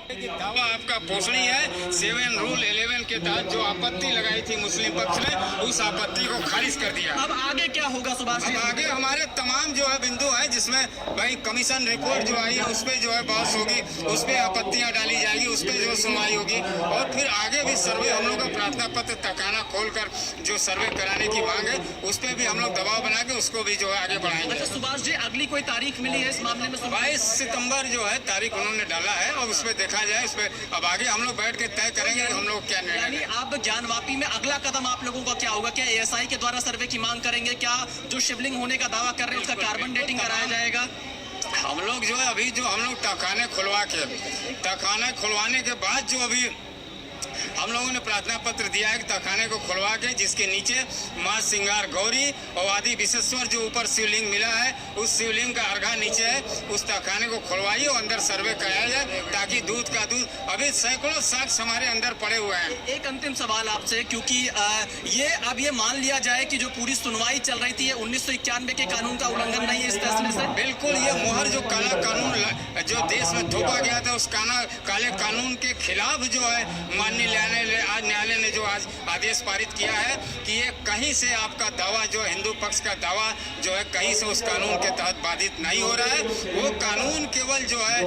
दावा आपका पोषणी है 7 रूल 11 के तहत जो आपत्ति लगाई थी मुस्लिम पक्ष ने, उस आपत्ति को खारिज कर दिया। अब आगे क्या होगा सुभाष जी? अब आगे हमारे तमाम जो है बिंदु है, जिसमें भाई कमीशन रिपोर्ट जो आई है उस पर जो है बहस होगी, उस पर आपत्तियां डाली जाएगी, उस पर जो सुनवाई होगी, और फिर आगे भी सर्वे हम लोग का प्रार्थना पत्र तकाना खोलकर जो सर्वे कराने की मांग है उस पर भी हम लोग दबाव बना के उसको भी जो है आगे बढ़ाएंगे। अच्छा सुभाष जी, अगली कोई तारीख मिली है इस मामले में? 22 सितंबर जो है तारीख उन्होंने डाला है, और उस पर देखा जाए, इस पर अब आगे हम लोग बैठ के तय करेंगे हम लोग क्या निर्णय। यानी आप ज्ञानवापी में अगला कदम आप लोगों का क्या होगा? क्या एएसआई के द्वारा सर्वे की मांग करेंगे? क्या जो शिवलिंग होने का दावा कर रहे हैं उसका कार्बन डेटिंग कराया जाएगा? हम लोग जो है अभी जो हम लोग तहखाने खुलवाने के बाद जो अभी हम लोगों ने प्रार्थना पत्र दिया है कि तहखाने को खुलवा के जिसके नीचे माँ सिंगार गौरी और आदि विश्वेश्वर जो ऊपर शिवलिंग मिला है, उस शिवलिंग का अर्घा नीचे है, उस तहखाने को खुलवाइए और अंदर सर्वे कराया जाए, ताकि दूध का दूध, अभी सैकड़ों साक्ष्य हमारे अंदर पड़े हुए हैं। एक अंतिम सवाल आपसे, क्योंकि ये मान लिया जाए कि जो पूरी सुनवाई चल रही थी 1991 के कानून का उल्लंघन नहीं है इस फैसले से? बिल्कुल, ये मोहर जो काला कानून जो देश में थोपा गया था, उस काले कानून के खिलाफ जो है माननीय न्यायालय ने जो आज आदेश पारित किया है कि ये कहीं से आपका दावा जो हिंदू पक्ष का दावा जो है कहीं से उस कानून के तहत बाधित नहीं हो रहा है। वो कानून केवल जो है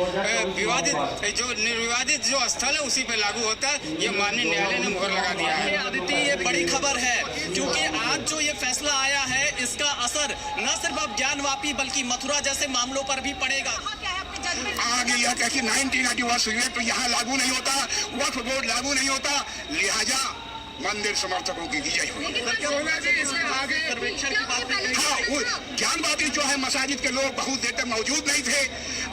विवादित जो निर्विवादित जो स्थल है उसी पे लागू होता है। ये माननीय न्यायालय ने मुहर लगा दिया है। आदित्य, ये बड़ी खबर है क्योंकि आज जो ये फैसला आया है इसका असर न सिर्फ अब ज्ञानवापी बल्कि मथुरा जैसे मामलों पर भी पड़ेगा। आगे यह कह कि 1991 तो यहाँ लागू नहीं होता, वक्फ बोर्ड लागू नहीं होता, लिहाजा मंदिर समर्थकों की विजय हुई। हाँ, वो ज्ञानवापी जो है मसाजिद के लोग बहुत देर तक मौजूद नहीं थे,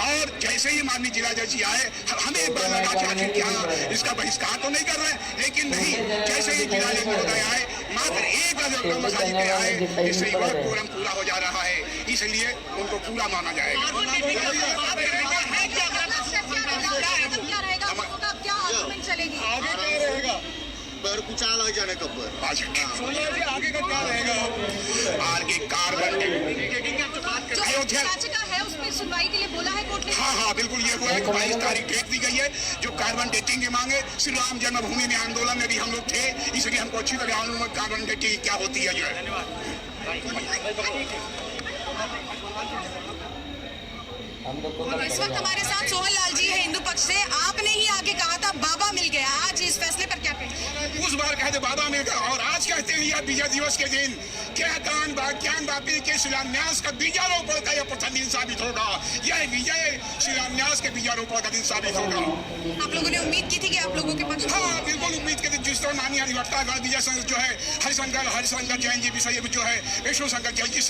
और जैसे ही माननीय जिला जज जी आए हमें एक बार लगा कि आखिर क्या इसका बहिष्कार तो नहीं कर रहे, लेकिन नहीं, जैसे ही जिला जज महोदय आए मात्र एक अगर मसाजिद के आए, इससे कोरम पूरा हो जा रहा है, इसलिए उनको पूरा माना जाएगा। कुचाल हो जाने कब आगे का क्या रहेगा? आगे कार्बन याचिका है उसमें सुनवाई के लिए बोला है कोर्ट ने? हाँ बिल्कुल, ये हुआ है कि 22 तारीख डेट दी गई है जो कार्बन डेटिंग की मांगे। श्री राम जन्मभूमि में आंदोलन में भी हम लोग थे, इसलिए हमको अच्छी तरह मालूम है कार्बन डेटिंग क्या होती है जो है। इस वक्त हमारे साथ सोहन लाल जी है हिंदू पक्ष से। आपने ही आगे कहा था बाबा मिल गया, आज इस फैसले पर क्या कहेंगे? उस बार कहते बाबा मिल गया, और आज कहते हैं यह विजय दिवस के दिन क्या ज्ञानवापी के शिलान्यास का बीजारोपण का यह प्रथम दिन साबित होगा। यह विजय शिलान्यास के बीजारोपण का दिन साबित होगा। आप लोगों ने उम्मीद की थी कि आप लोगों के पक्ष? हाँ बिल्कुल उम्मीद की थी। जिस तरह माननीय अधिवक्ता विजय जो है हरिशंकर जैन जी विषय जो है विष्णु शंकर जैन जी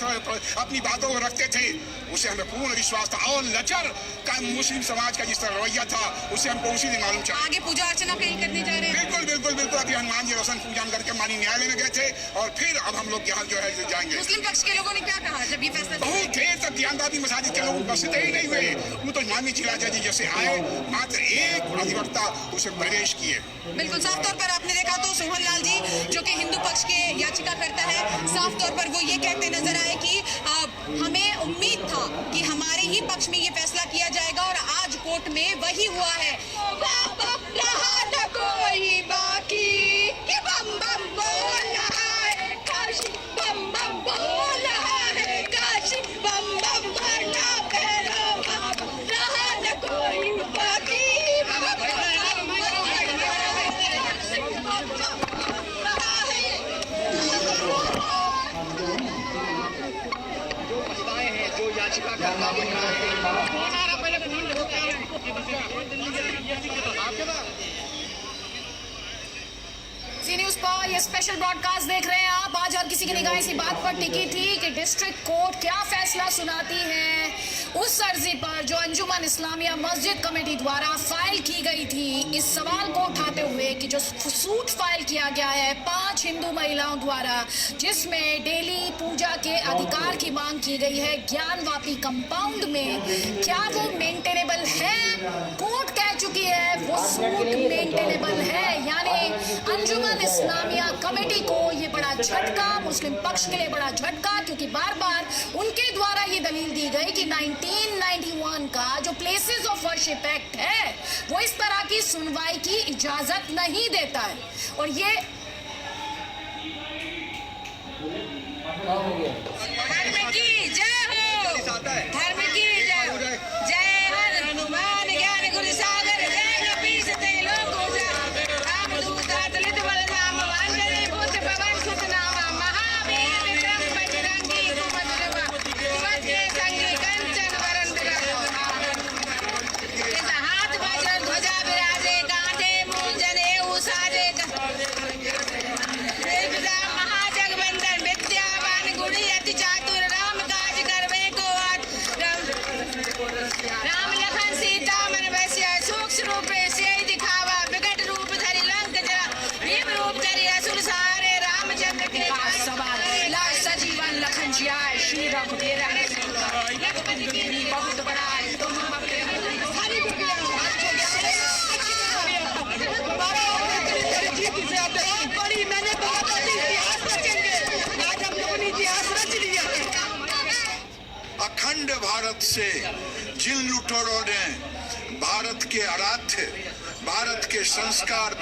अपनी बातों को रखते थे, उसे हमें पूर्ण विश्वास था, और लचर का मुस्लिम समाज का जिस तरह रवैया था उसे हमको उसी दिन मालूम चला। आगे पूजा अर्चना कहीं करने जा रहे हैं? बिल्कुल अभी हनुमान जी रोशन पूजन करके माननीय न्यायालय में गए थे, और फिर अब हम लोग यहाँ जो है जाएंगे। मुस्लिम पक्ष के लोगों ने क्या कहा जब ये फैसला? बहुत देर तक ज्ञानवापी मसाजिद के लोग उपस्थित ही नहीं हुए। वो तो माननीय जिला जज जैसे आए, मात्र एक अधिवक्ता उसे प्रवेश किए। बिल्कुल साफ तौर पर आपने देखा तो सोहन लाल जी जो कि हिंदू पक्ष के याचिका करता है, साफ तौर पर वो ये कहते नजर आए कि हमें उम्मीद था कि हमारे ही पक्ष में ये फैसला किया जाएगा, और आज कोर्ट में वही हुआ है। रहा न कोई बाकी कि बम बम बोल रहा है काशी, बम बम बोल रहा है काशी, बम बम भरना पैरो बाबा, रहा न कोई बाकी। जो याचिका करता सी न्यूज़ पर ये स्पेशल ब्रॉडकास्ट देख रहे हैं आप। आज हर किसी की निगाह इसी बात पर टिकी थी कि डिस्ट्रिक्ट कोर्ट क्या फैसला सुनाती है उस अर्जी पर जो अंजुमन इस्लामिया मस्जिद कमेटी द्वारा फाइल की गई थी। इस सवाल को उठाते हुए कि जो सूट फाइल किया गया है 5 हिंदू महिलाओं द्वारा, जिसमें डेली पूजा के अधिकार की मांग की गई है ज्ञानवापी कंपाउंड में, क्या वो मेंटेनेबल है? कोर्ट कह चुकी है वो सूट मेंटेनेबल है। यानी अंजुमन इस्लामिया कमेटी को ये बड़ा झटका, मुस्लिम पक्ष के लिए बड़ा झटका, क्योंकि बार बार उनके द्वारा ये दलील दी गई कि 1991 का जो प्लेसेस ऑफ वर्शिप एक्ट है वो इस तरह की सुनवाई की इजाजत नहीं देता है। और ये धर्म की जय हो, धर्म की जय हो। जय हर हनुमान ज्ञान गुण सागर, जय कपीस तें लोक उजागर। रामदूत अतुलित बल धाम, अंजनी पुत्र पवन सुत नामा। महावीर विक्रम बजरंगी कुमति निवार, सुमति के संगी कंचन वरन विराज। इस हाथ वज्र ध्वजा विराजे, कांधे मूल जनेऊ साजे। महाजगबंदन विद्यावान गुणी अति चातुर, राम काज करवे को राम लखन सीता मन बसिया। सूक्ष्म रूप से दिखावा, विकट रूप धरि लंक जरा। भीम रूप धरि असुर सारे, रामचंद्र के लाल सजीवन लखन जियाए। श्री रघुवीर रघुपति कीन्ही बहुत बड़ाई, तुम मम प्रिय हरि बड़ी मैंने अखंड भारत से जिन लुटेरों ने भारत के आराध्य, भारत के संस्कार